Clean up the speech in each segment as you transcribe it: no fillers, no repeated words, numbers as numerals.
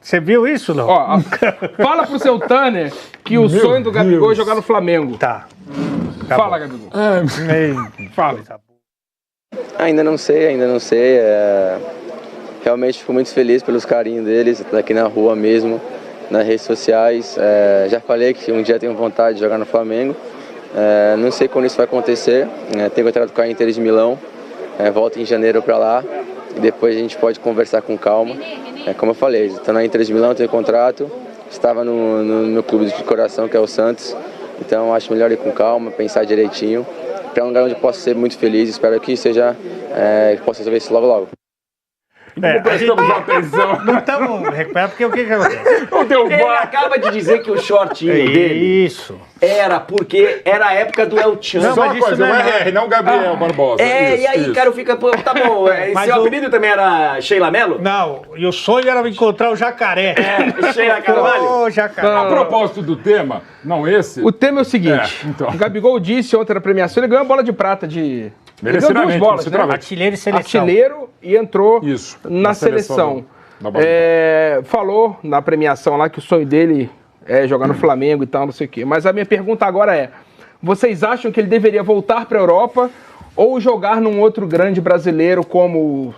Você viu isso, não? Ó, fala pro seu Tanner que o sonho do Gabigol é jogar no Flamengo. Tá. Fala, Gabigol. Fala. Ainda não sei. Realmente fico muito feliz pelos carinhos deles, aqui na rua mesmo, nas redes sociais. Já falei que um dia tenho vontade de jogar no Flamengo. Não sei quando isso vai acontecer. Tenho contrato com a Inter de Milão. Volto em janeiro para lá. E depois a gente pode conversar com calma. Como eu falei, estou na Inter de Milão, tenho contrato. Estava no meu clube de coração, que é o Santos. Então acho melhor ir com calma, pensar direitinho. Para um lugar onde eu posso ser muito feliz. Espero que possa resolver isso logo. Não prestamos atenção. Não estamos recuperando, porque o que acontece? Ele acaba de dizer que o shortinho dele porque era a época do El Chan. Não, mas isso não é não Gabriel Barbosa. E aí o cara fica, pô, tá bom, seu apelido também era Sheila Mello? Não, e o sonho era encontrar o jacaré. Sheila Carvalho. Ô, jacaré. A propósito do tema, não esse... O tema é o seguinte, então. o Gabigol disse ontem na premiação, ele ganhou a bola de prata de... Ele ganhou Merecidamente, 2 bolas, né? Artilheiro e seleção. Artilheiro e entrou Isso, na seleção. da bola. Falou na premiação lá que o sonho dele é jogar no Flamengo e tal, não sei o quê. Mas a minha pergunta agora é, vocês acham que ele deveria voltar para a Europa ou jogar num outro grande brasileiro como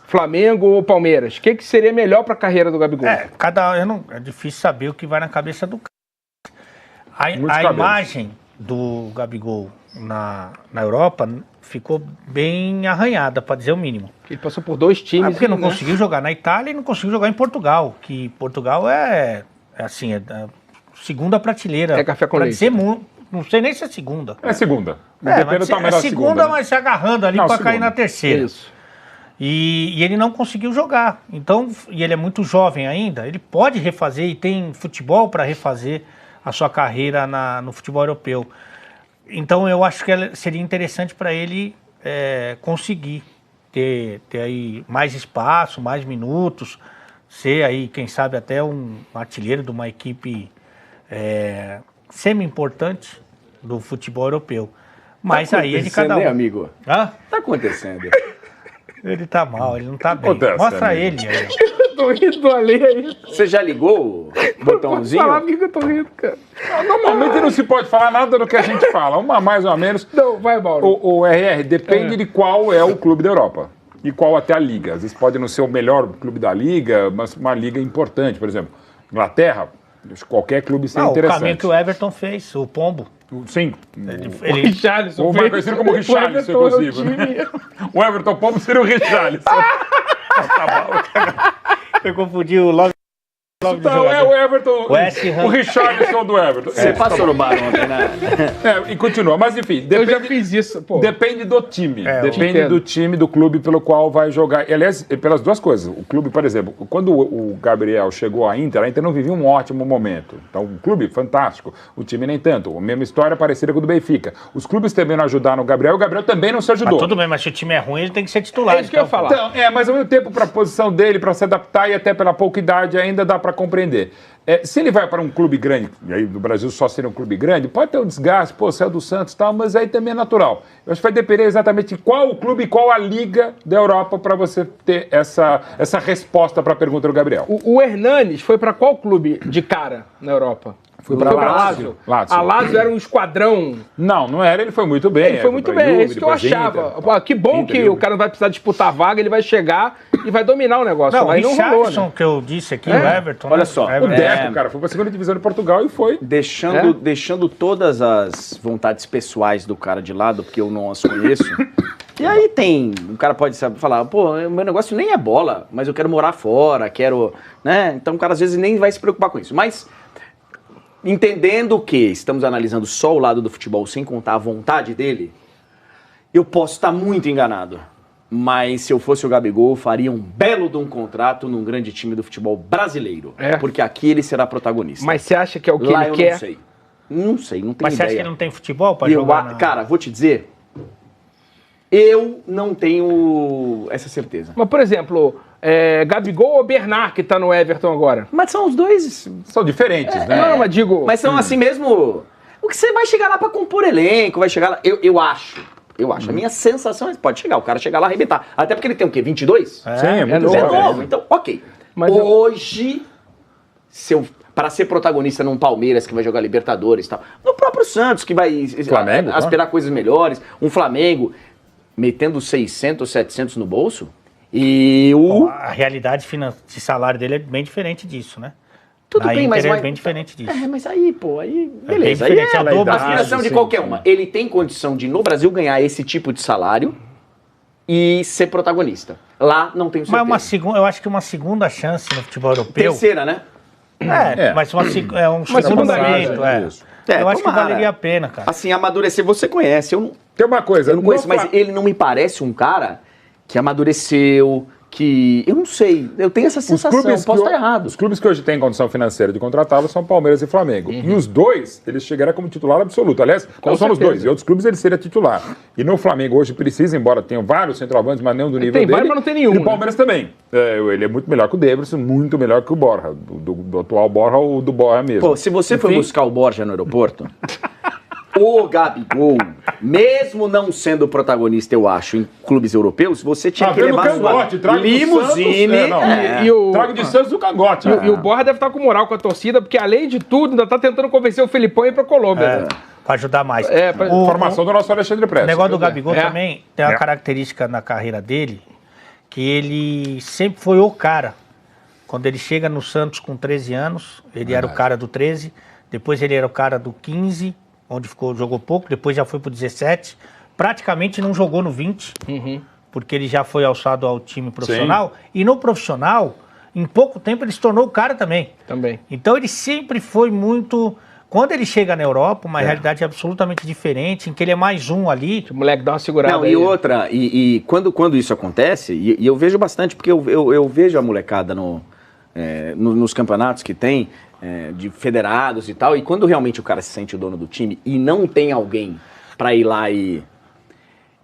Flamengo ou Palmeiras? O que seria melhor para a carreira do Gabigol? É difícil saber o que vai na cabeça do cara. A imagem do Gabigol na Europa ficou bem arranhada, para dizer o mínimo. Ele passou por 2 times. Porque não conseguiu jogar na Itália e não conseguiu jogar em Portugal, que Portugal é segunda prateleira. É café com leite. Não sei nem se é segunda. É segunda. Mas é segunda, mas se agarrando ali para cair na terceira. Isso. E ele não conseguiu jogar. Então, e ele é muito jovem ainda, ele pode refazer e tem futebol para refazer a sua carreira no futebol europeu. Então eu acho que seria interessante para ele conseguir ter aí mais espaço, mais minutos, ser aí, quem sabe, até um artilheiro de uma equipe semi-importante do futebol europeu. Mas tá aí ele cada um. Né, amigo? Hã? Tá acontecendo. Ele tá mal, ele não tá bem. Acontece, Mostra amigo. ele aí. Tô rindo ali. Você já ligou o botãozinho? Falar por que eu tô rindo, cara. Normalmente não se pode falar nada do que a gente fala, uma mais ou a menos. Não, vai, Mauro. O RR depende de qual é o clube da Europa e qual até a liga. Às vezes pode não ser o melhor clube da liga, mas uma liga importante. Por exemplo, Inglaterra, qualquer clube seria O interessante. caminho que o Everton fez, o Pombo. Sim. O Richarlison. Ou vai conhecido como Richarlison, inclusive. O Everton Pombo seria o Richarlison. Eu confundi o Love. Então é o Everton, West Ham. o Richarlison do Everton. Você passou no bar ontem, né? E continua, mas enfim, Eu já fiz isso, pô. depende do time. Depende entendo. do time, do clube pelo qual vai jogar. E, aliás, pelas duas coisas. O clube, por exemplo, quando o Gabriel chegou à Inter, a Inter não vivia um ótimo momento. Então, o clube, fantástico. O time nem tanto. A mesma história parecida com o do Benfica. Os clubes também não ajudaram o Gabriel também não se ajudou. Mas tudo bem, mas se o time é ruim, ele tem que ser titular. É isso que eu ia falar. Então, mas ao mesmo tempo, para a posição dele, para se adaptar e até pela pouca idade, ainda dá para compreender. Se ele vai para um clube grande, e aí no Brasil só seria um clube grande, pode ter um desgaste, saiu do Santos e tal, mas aí também é natural. Eu acho que vai depender exatamente de qual o clube e qual a liga da Europa para você ter essa resposta para a pergunta do Gabriel. O Hernanes foi pra qual clube de cara na Europa? Foi pra Lazio. A Lazio era um esquadrão. Não era, ele foi muito bem. Ele foi muito bem, é isso que eu achava. Que bom que o cara não vai precisar disputar a vaga, ele vai chegar e vai dominar o negócio. Não, mas o não rolou, Richarlison, né? que eu disse aqui, o Everton. Olha só, O Deco, cara, foi pra segunda divisão de Portugal e foi. Deixando todas as vontades pessoais do cara de lado, porque eu não as conheço. E aí o cara pode falar, pô, meu negócio nem é bola, mas eu quero morar fora, né? Então o cara às vezes nem vai se preocupar com isso. Mas, entendendo que estamos analisando só o lado do futebol, sem contar a vontade dele, eu posso estar muito enganado. Mas se eu fosse o Gabigol, eu faria um belo de um contrato num grande time do futebol brasileiro. Porque aqui ele será protagonista. Mas você acha que é o que Lá ele eu quer? não sei. Não sei, não tenho Mas você ideia. acha que ele não tem futebol para jogar? Cara, vou te dizer, eu não tenho essa certeza. Mas, por exemplo, Gabigol ou Bernard, que tá no Everton agora? Mas são os dois. São diferentes, né? Não, mas digo... Mas são assim mesmo. O que você vai chegar lá pra compor elenco, vai chegar lá. Eu acho. A minha sensação é que pode chegar. O cara chegar lá e arrebentar. Até porque ele tem o quê? 22? Sim, é muito É jovem. novo. Então, ok. Hoje, para ser protagonista num Palmeiras que vai jogar Libertadores e tal, no próprio Santos que vai Flamengo, aspirar coisas melhores, um Flamengo metendo 600, 700 no bolso, e Bom, a realidade de salário dele é bem diferente disso, né? Tudo Na bem, Inter mas é bem diferente disso. mas aí, pô, aí bem beleza. Aí diferente, é é a dobra a aspiração de sim, qualquer sim. uma. Ele tem condição de, no Brasil, ganhar esse tipo de salário e ser protagonista. Lá não tenho certeza. Mas eu acho que uma segunda chance no futebol europeu... Terceira, né? Mas um segundo segunda momento, chance, isso. Eu acho que tomara. valeria a pena, cara. Assim, amadurecer, você conhece. Eu não, Tem uma coisa, eu não conheço, mas ele não me parece um cara que amadureceu, que... Eu não sei, eu tenho essa sensação, posso estar errado. Os clubes que hoje têm condição financeira de contratá-lo são Palmeiras e Flamengo. E os dois, eles chegaram como titular absoluto. Aliás, não são os dois. E outros clubes ele seria titular. E no Flamengo hoje precisa, embora tenha vários centroavantes, mas nenhum do nível tem dele. vários, mas não tem nenhum, E o Palmeiras também. Ele é muito melhor que o Davidson, muito melhor que o Borja. Do atual Borja ou do Borja mesmo. Pô, se você for buscar o Borja no aeroporto, o Gabigol, mesmo não sendo protagonista, eu acho, em clubes europeus, você tinha que levar cangote, sua limusine. Trago de Santos do cangote. E o Borja deve estar com moral com a torcida, porque além de tudo, ainda tá tentando convencer o Felipão a ir pra Colômbia. Pra ajudar mais. Formação do nosso Alexandre Prestes. O negócio do Gabigol É. também tem uma característica na carreira dele, que ele sempre foi o cara. Quando ele chega no Santos com 13 anos, ele era o cara do 13, depois ele era o cara do 15, onde jogou pouco, depois já foi pro 17, praticamente não jogou no 20, porque ele já foi alçado ao time profissional, e no profissional, em pouco tempo ele se tornou o cara também. Então ele sempre foi muito... Quando ele chega na Europa, uma realidade absolutamente diferente, em que ele é mais um ali. O moleque dá uma segurada. Não, e outra, quando isso acontece, e eu vejo bastante, porque eu vejo a molecada nos campeonatos que tem, de federados e tal, e quando realmente o cara se sente o dono do time e não tem alguém pra ir lá e...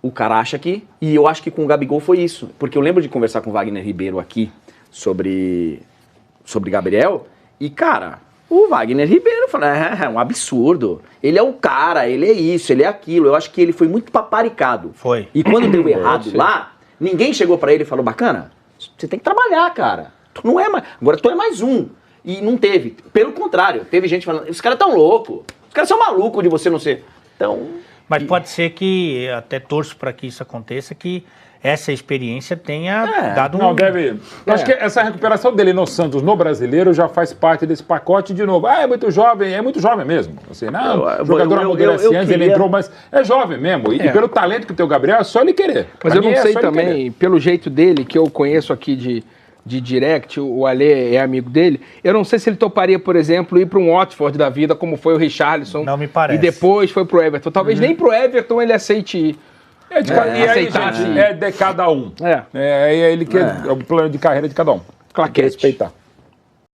O cara acha que... E eu acho que com o Gabigol foi isso. Porque eu lembro de conversar com o Wagner Ribeiro aqui sobre Gabriel, e cara... O Wagner Ribeiro falou, é um absurdo. Ele é o cara, ele é isso, ele é aquilo. Eu acho que ele foi muito paparicado. Foi. E quando deu errado lá, ninguém chegou pra ele e falou, bacana, você tem que trabalhar, cara. Tu não é mais... Agora tu é mais um. E não teve. Pelo contrário, teve gente falando, os caras tão loucos. Os caras são malucos de você não ser. Então... Mas pode ser que, até torço para que isso aconteça, que essa experiência tenha dado Não, deve. Acho que essa recuperação dele no Santos, no brasileiro, já faz parte desse pacote de novo. É muito jovem mesmo. Assim, não, o jogador amadurece antes, ele entrou, mas é jovem mesmo. E pelo talento que tem o Gabriel, é só ele querer. Mas eu não sei também, pelo jeito dele, que eu conheço aqui de direct, o Alê é amigo dele, eu não sei se ele toparia, por exemplo, ir para um Watford da vida, como foi o Richarlison. Não me parece. E depois foi pro Everton. Talvez nem pro Everton ele aceite ir. E aí, gente, é de cada um. É ele que é o plano de carreira de cada um. Claquete. Respeitar.